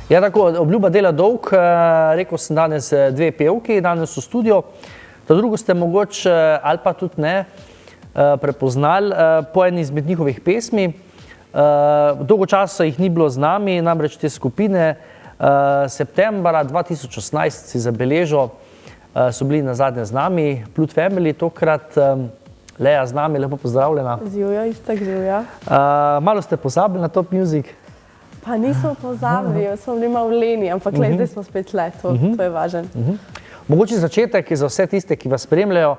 Ja, tako, obljuba dela dolg, rekel sem danes dve pevki, danes v studio. To drugo ste mogoče, ali pa tudi ne, prepoznali po eni izmed njihovih pesmi. Dolgo časa jih ni bilo z nami, namreč te skupine. Septembra 2018 si zabeležil, so bili nazadnje z nami, Blood Family, tokrat Lea z nami, lepo pozdravljena. Živjo, istak živjo. Malo ste pozabili na Top Music? Pa nismo pozabili, smo bili malo leni, ampak zdaj smo spet le, to je važno. Mogoče začetek za vse tiste, ki vas spremljajo,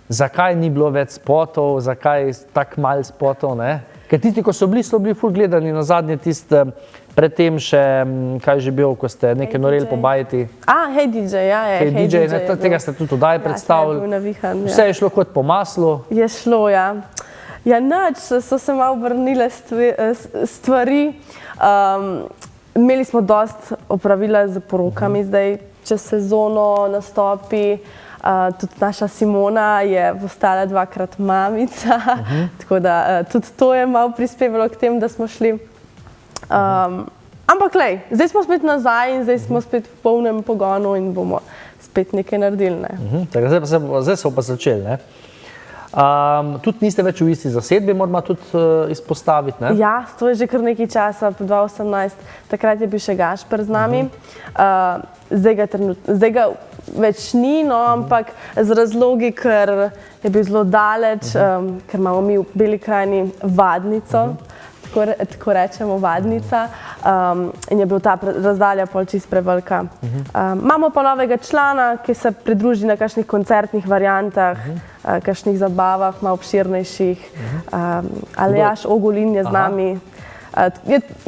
zakaj ni bilo več spotov, zakaj tako malo spotov, ne? Ker tisti, ko so bili ful gledani, nazadnje tisti predtem še, kaj že bil, ko ste nekaj noreli po bajti. Hey DJ, ja, Hey DJ, tega ste tudi oddaj predstavili. Vse je šlo kot po maslu. Je šlo, ja. Ja, nič, so se malo vrnile stvari. Imeli smo dosti opravila z porokami zdaj, čez sezono nastopi. Tudi naša Simona je postala dvakrat mamica, tako da tudi to je malo prispevalo k tem, da smo šli. Ampak lej, zdaj smo spet nazaj in zdaj smo spet v polnem pogonu in bomo spet nekaj naredili, ne. Zdaj so pa začeli, ne. Tudi niste več v isti zasedbi, moramo tudi izpostaviti, ne? Ja, to je že kar nekaj časa, po 2018, takrat je bil še Gašper z nami. Zdaj ga več ni, no, ampak z razlogi, ker je bil zelo daleč, ker imamo mi v Beli krajini vadnico, tako rečemo vadnica, in je bil ta razdalja pol čisto prevelika. Imamo pa novega člana, ki se pridruži na kakšnih koncertnih variantah, kakšnih zabavah, malo obširnejših. Aljaž Ogulin je z nami.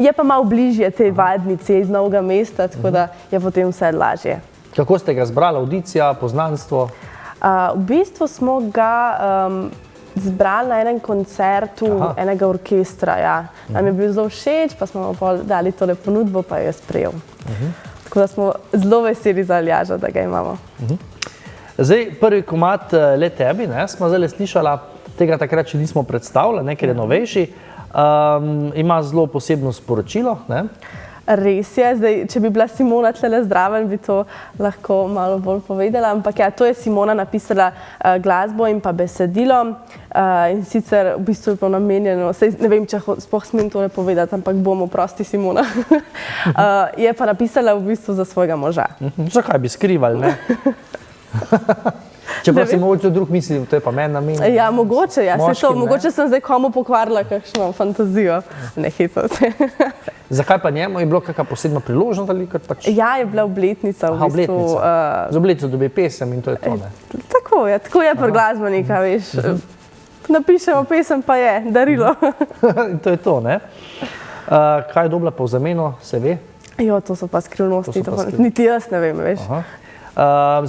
Je pa malo bližje tej vadnici iz Novega mesta, tako da je potem vse lažje. Kako ste ga zbrali, audicija, poznanstvo? V bistvu smo ga zbrali na enem koncertu enega orkestra, ja. Nam je bil zelo všeč, pa smo mu dali tole ponudbo, pa jo je sprejel. Tako da smo zelo veseli za Aljaža, da ga imamo. Zdaj, prvi komad Le tebi, ne, smo zdaj slišala, tega takrat še nismo predstavili, ker je novejši. Ima zelo posebno sporočilo, ne? Res je, zdaj, če bi bila Simona tlele zdraven, bi to lahko malo bolj povedala, ampak ja, to je Simona napisala glasbo in pa besedilo in sicer v bistvu je pa namenjeno, ne vem, če sploh smem tole povedati, ampak bomo, prosti Simona, je pa napisala v bistvu za svojega moža. Zakaj bi skrivali, ne? Čeprav si mogoče drug misli, to je pa meni namenjeno. Ja, mogoče, ja, mogoče sem zdaj komu pokvarila kakšno fantazijo, ne hitro se. Zakaj pa njemu? Je bilo kakšna posebna priložnost ali kar pač? Ja, je bila obletnica v bistvu. Z obletnico dobi pesem in to je to, ne? Tako je pri glasbenika, veš. Napišemo pesem, pa je darilo. In to je to, ne? Kaj je dobila pa v zameno, se ve? Jo, to so pa skrivnosti, niti jaz ne vem, veš.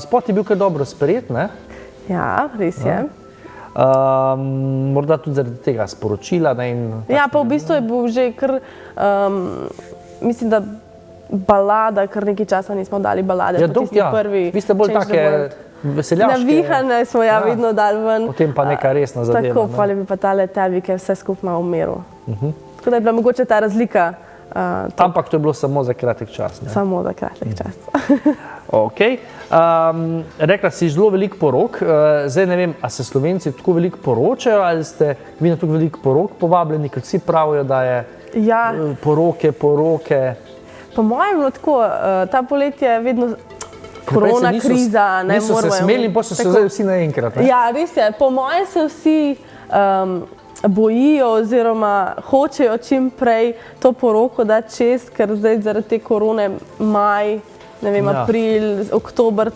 Spot je bil kar dobro sprejet, ne? Ja, res je. Morda tudi zaradi tega sporočila, ne? Ja, pa v bistvu je bil že kar, mislim, da balada, kar nekaj časa nismo dali balade. Ja, vi ste bolj take veseljaške. Navihane smo ja vedno dali ven. Potem pa neka resna zadeva. Tako, pa je pa ta Le tebi, ker vse skupaj malo umiru. Tako da je bila mogoče ta razlika. Ampak to je bilo samo za kratek čas, ne? Samo za kratek čas. Ok. Rekla si zelo veliko porok. Zdaj ne vem, a se Slovenci tako veliko poročajo ali ste vi na tako veliko porok povabljeni, ker vsi pravijo, da je poroke. Po mojem, tako, ta poletje je vedno korona kriza. Niso se smeli in pa so se zdaj vsi naenkrat. Ja, res je. Po mojem se vsi bojijo oziroma hočejo čim prej to poroko dati čez, ker zdaj zaradi te korone maj, ne vem, april, oktober,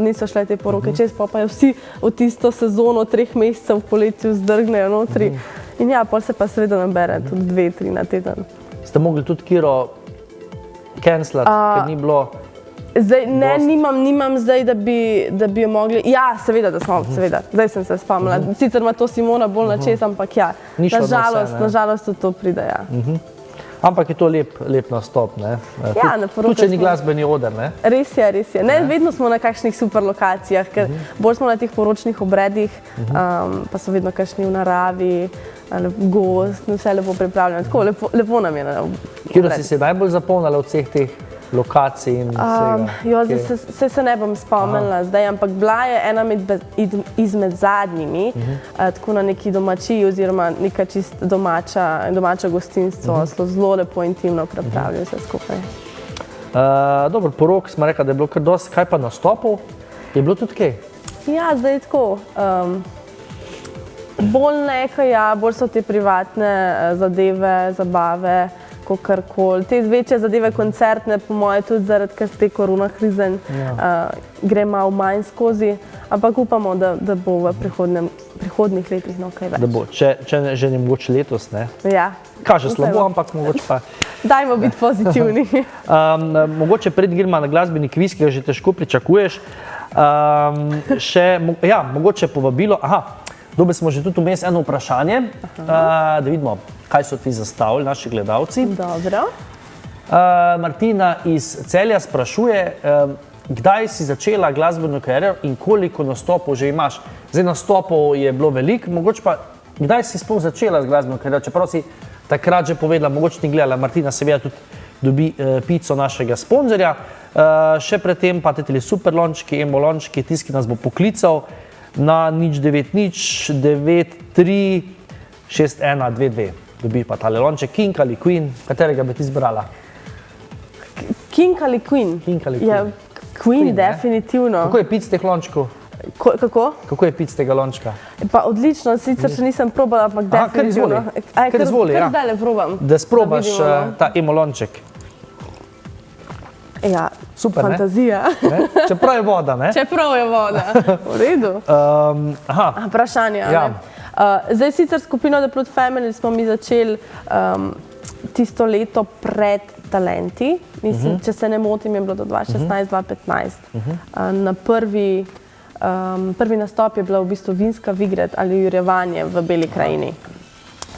niso šle te poroke čez, pa je vsi v tisto sezono 3 mesecev v poletju zdrgnejo notri. In ja, pol se pa seveda nabere tudi 2-3 na teden. Ste mogli tudi kiro cancelati, ker ni bilo? Zdaj, ne, nimam zdaj, da bi jo mogli, ja, seveda, da smo, seveda, zdaj sem se spomnila. Sicer ima to Simona bolj na čez, ampak ja, nažalost tudi to pride, ja. Ampak je to lep nastop, ne? Ja, na porokah smo. Tu če ni glasbeni oder, ne? Res je. Ne, vedno smo na kakšnih super lokacijah, ker bolj smo na teh poročnih obredih, pa so vedno kakšni v naravi, gost, vse lepo pripravljeno. Tako lepo nam je. Kje si se najbolj zapomnila od vseh teh lokacij in vsega? Se ne bom spomnila zdaj, ampak bila je ena izmed zadnjimi, tako na neki domačiji oziroma neka čist domača gostinstvo, zelo lepo intimno pripravljeno vse skupaj. Dobro, porok smo rekli, da je bilo kar dosti, kaj pa nastopov? Je bilo tudi kaj? Ja, zdaj tako. Bolj nekaj, ja, bolj so te privatne zadeve, zabave, kakorkoli. Te večje zadeve, koncertne, po moje tudi zaradi te korona krize gre malo manj skozi, ampak upamo, da bo v prihodnjih letih kaj več. Da bo, če že ne mogoče letos, ne? Ja. Kaže slabo, ampak mogoče pa. Dajmo biti pozitivni. Mogoče pred gremo na glasbeni kviz, ki ga že težko pričakuješ. Mogoče povabilo. Dobili smo že tudi vmes eno vprašanje, da vidimo, kaj so ti zastavili naši gledalci. Dobro. Martina iz Celja sprašuje, kdaj si začela glasbeno kariero in koliko nastopov že imaš? Zdaj nastopov je bilo veliko, mogoče pa kdaj si sploh začela z glasbeno kariero? Čeprav si takrat že povedala, mogoče ni gledala, Martina seveda tudi dobi pico našega sponzorja. Še predtem pa teteli super lončki, emo lončki, tisti, ki nas bo poklical na 090 93 6122. Dobi pa tale lonček, King ali Queen, katerega bi ti izbrala? King ali Queen? King ali Queen. Ja, Queen definitivno. Kako je pic teh lončkov? Kako? Kako je pic tega lončka? Pa odlično, sicer še nisem probala, ampak definitivno. Kar izvoli, ja. Kar zdaj le probam. Da sprobaš ta emo lonček. Ja, super, fantazija. Čeprav je voda, ne? Čeprav je voda. V redu. Vprašanje, ja. Zdaj sicer skupino The Plot Family smo mi začeli tisto leto pred Talenti. Mislim, če se ne motim, je bilo do 2016-2015. Na prvi nastop je bila v bistvu Vinska Vigret ali Jurjevanje v Beli krajini.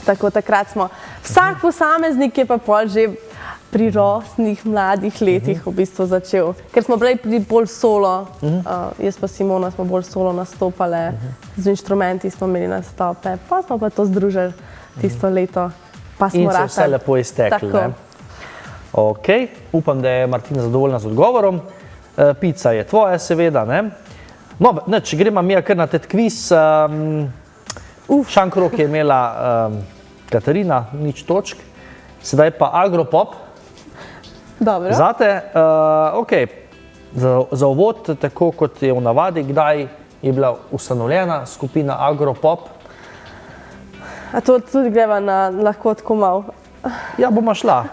Tako takrat smo, vsak posameznik je pa pol že pri rosnih, mladih letih v bistvu začel. Ker smo bili bolj solo, jaz pa Simona smo bolj solo nastopale, z inštrumenti smo imeli nastope, pa smo pa to združili tisto leto. In se vse lepo iztekli, ne? Ok, upam, da je Martina zadovoljna z odgovorom. Pica je tvoja, seveda, ne? No, če gremo mi kar na tet kviz. Šankrok je imela Katarina, 0 točk. Sedaj pa Agropop. Dobro. Zate, ok, za uvod, tako kot je v navadi, kdaj je bila ustanovljena skupina Agropop? A to tudi greva na lahko tako malo? Ja, bomo šla.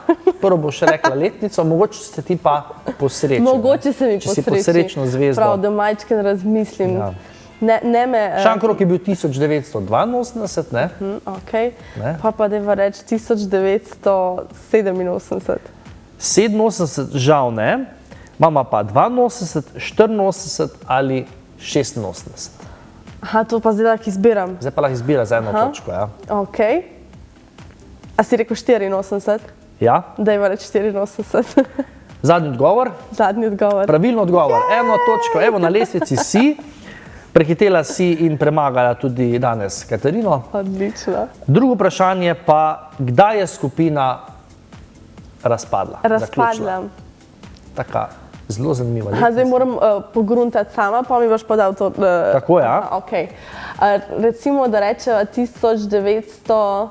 Prvo boš rekla letnico, mogoče se ti pa posreči. Mogoče se mi posreči. Če si posrečno zvezdo. Prav, da majčken razmislim. Šankrok je bil 1982, ne? Ok, pa dajva reči 1987. 87 žal ne, imamo pa 82, 84 ali 86. Aha, to pa zdaj lahko izbiram. Zdaj pa lahko izbira za eno točko, ja. Ok. A si rekel 84? Ja. Dajva reči 84. Zadnji odgovor? Zadnji odgovor. Pravilno odgovor. Eno točko, evo na lestvici si. Prehitela si in premagala tudi danes Katarino. Odlično. Drugo vprašanje pa, kdaj je skupina razpadla? Razpadla. Taka zelo zanimiva letnica. Zdaj moram pogruntati sama, pa mi boš podal to. Tako, ja. Ok. Recimo, da rečeva 1999.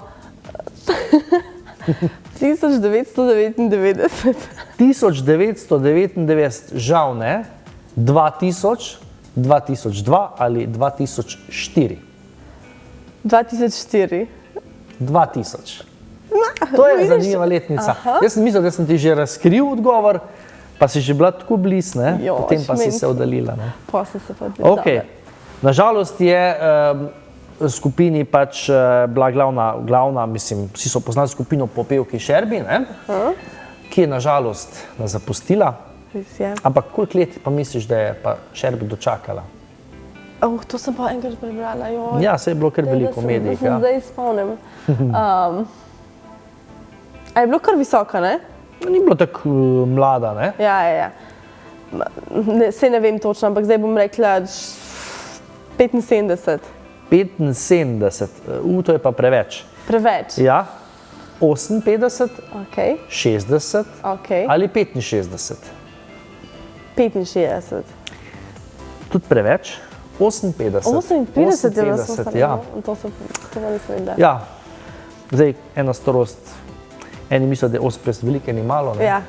1999, žal ne, 2000, 2002 ali 2004? 2004. 2000. To je zanimiva letnica. Jaz sem mislil, da sem ti že razkril odgovor, pa si že bila tako blizu, ne? Potem pa si se oddaljila. Pa si se pa oddaljila. Ok. Nažalost je skupini pač bila glavna, mislim, vsi so poznali skupino Popevki Šerbi, ne? Ki je nažalost nas zapustila. Res je. Ampak koliko let pa misliš, da je pa Šerbi dočakala? To sem pa enkrat prebrala, joj. Ja, se je bilo kar veliko medij. Da se zdaj spomnim. A je bilo kar visoka, ne? Ni bilo tako mlada, ne? Ja. Saj ne vem točno, ampak zdaj bom rekla 75. 75, to je pa preveč. Preveč. Ja, 58, Okay. 60 Okay. ali 65. 65. Tudi preveč, 58. 58 je bilo super. Ja. To nisem vedela. Ja, zdaj ena starost, eni mislijo, da je 58 veliko, eni malo. Ne? Ja.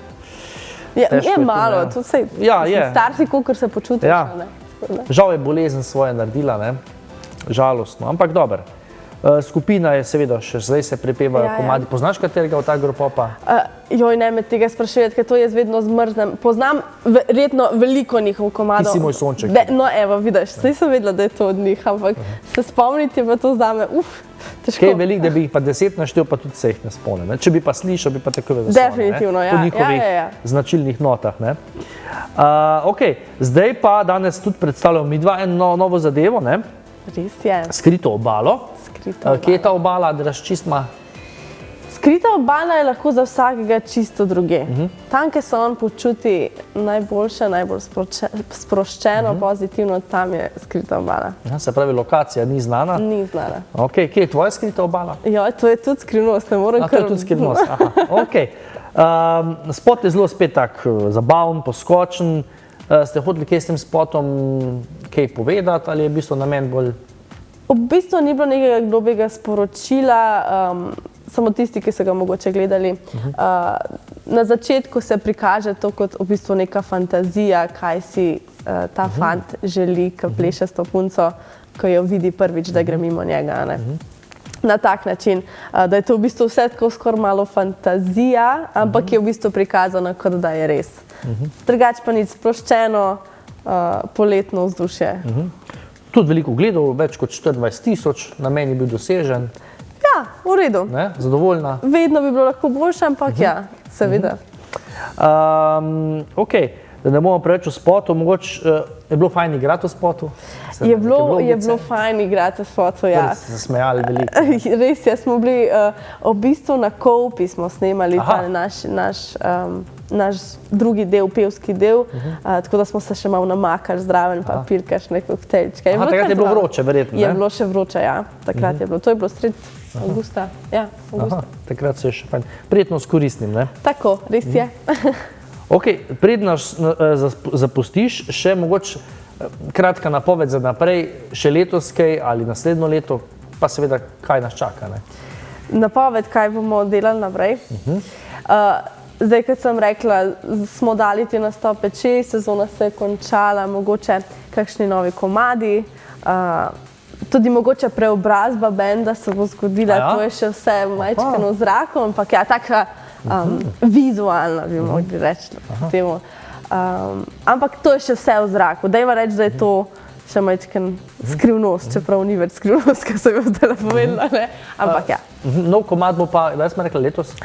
Je Težko malo, tudi, ne. to se Ja, je. star si, kolikor se počutiš. Ja. a ne? Tako da. Žal je bolezen svoje naredila, ne? Žalostno, ampak dobro. Skupina je seveda še zdaj se prepevajo Ja, ja. komadi. Poznaš katerega od agropopa? Joj, ne me tega sprašujete, ker to jaz vedno zmrznem. Poznam verjetno veliko njihovih komadov. Ti si moj sonček. No, evo, vidiš, saj sem vedela, da je to od njih, ampak se spomniti je pa to zame, težko. Kaj je veliko, da bi jih pa 10 naštel, pa tudi se jih ne spomnim. Ne? Če bi pa slišal, bi pa tako vedel. Definitivno, ja. Po njihovih značilnih notah. Ne? Okay. Zdaj pa danes tudi predstavljamo midva eno novo zadevo, ne? Res je. Skrito obalo. Kje je ta obala, da razčistma? Skrita obala je lahko za vsakega čisto druge. Tam, kjer se on počuti najboljše, najbolj sproščeno, pozitivno, tam je skrita obala. Ja, se pravi, lokacija ni znana. Ni znana. Okay. Kje je tvoja skrita obala? Ja, to je tudi skrivnost, ne morem To je tudi skrivnost. Okay. Spot je zelo spet tak zabaven, poskočen. Ste hoteli kaj s tem spotom kaj povedati ali je v bistvu namen bolj? V bistvu ni bilo nekega globega sporočila, samo tisti, ki so ga mogoče gledali. Na začetku se prikaže to kot v bistvu neka fantazija, kaj si ta fant želi, ko pleše s to punco, ko jo vidi prvič, da gre mimo njega. Ne? Na tak način, da je to v bistvu vse tako skoraj malo fantazija, ampak je v bistvu prikazano, kot da je res. Drugač pa nič sproščeno, poletno vzdušje. Tudi veliko gledov, več kot 24,000, namen je bil dosežen. Ja, v redu. Ne? Zadovoljna? Vedno bi bilo lahko boljše, ampak ja, seveda. Ok, da ne bomo preveč v spotu, mogoče je bilo fajn igrati v spotu? Je bilo fajn igrati v spotu, ja. Se smejali veliko. Res je, smo bili, v bistvu na Kolpi smo snemali naš drugi del, pevski del, tako da smo se še malo namakali zraven, pa pili kakšne koktejlčke. Takrat je bilo vroče, verjetno, ne? Je bilo še vroče, ja. Takrat je bilo. To je bilo sred avgusta. Ja, avgusta. Takrat se je še fajn. Prijetno s koristnim, ne? Tako, res je. Ok, preden nas zapustiš, še mogoče kratka napoved za naprej, še letos kaj ali naslednjo leto, pa seveda, kaj nas čaka, ne? Napoved, kaj bomo delali naprej. Zdaj, kot sem rekla, smo dali te nastope čez, sezona se je končala, mogoče kakšni novi komadi, tudi mogoče preobrazba benda se bo zgodila, to je še vse majčkeno v zraku, ampak ja, taka vizualna bi mogli reči temu. Ampak to je še vse v zraku. Dajmo reči, da je to še majčken skrivnost, čeprav ni več skrivnost, kar sem jo zdaj povedala, ne? Ampak ja. Nov komad bo pa, kdaj smo rekli, letos?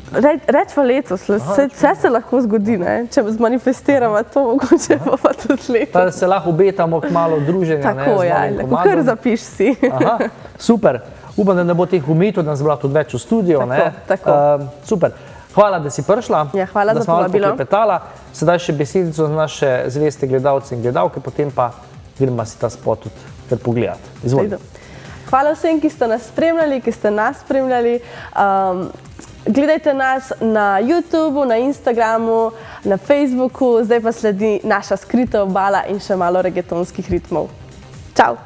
Reč pa letos, vse se lahko zgodi, ne? Če zmanifestiramo to, mogoče bo pa tudi letos. Pa se lahko obetamo k malo druženja, ne? Tako, ja, lahko kar zapiš si. Super, upam, da ne bo teh umitev, da nas bo tudi več v studio, ne? Tako. Super. Hvala, da si prišla. Ja, hvala za povabilo. Da smo malo poklepetala. Sedaj še besedico za naše zveste gledalce in gledalke, potem pa gremo si ta spot tudi kar pogledati. Izvolite. Hvala vsem, ki ste nas spremljali, ki ste nas spremljali. Gledajte nas na YouTubeu, na Instagramu, na Facebooku, zdaj pa sledi naša skrita obala in še malo reggaetonskih ritmov. Čau!